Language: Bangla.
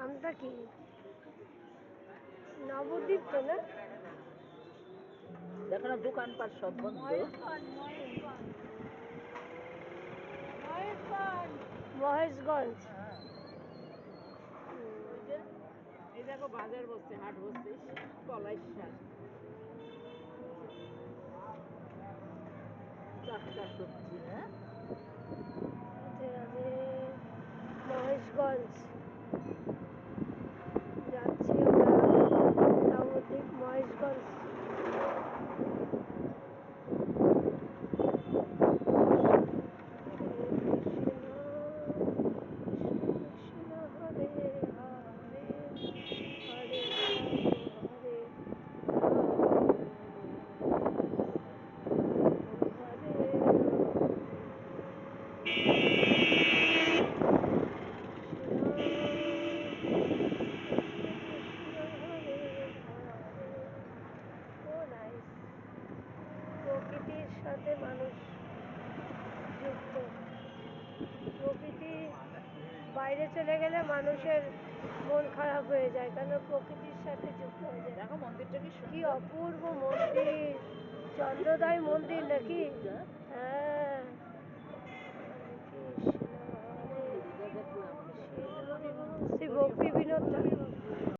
নামটা কি? নবদ্বীপ তো না? দেখো না দোকানপাট সব বন্ধ। মহেশগঞ্জ। এই দেখো বাজার বসছে, হাট বসছে, কলাই শাক, টাটকা সবজি। হ্যাঁ, মহেশগঞ্জ যাচ্ছি আমরা, নবদ্বীপ মহেশগঞ্জ। প্রকৃতির সাথে মানুষ যুক্ত। প্রকৃতি বাইরে চলে গেলে মানুষের মন খারাপ হয়ে যায়, কারণ প্রকৃতির সাথে যুক্ত হয়ে যায়। দেখো মন্দিরটা কি অপূর্ব মন্দির, চন্দ্রোদয় মন্দির নাকি? হ্যাঁ, শ্রী ভক্তি বিনোদ ঠাকুর।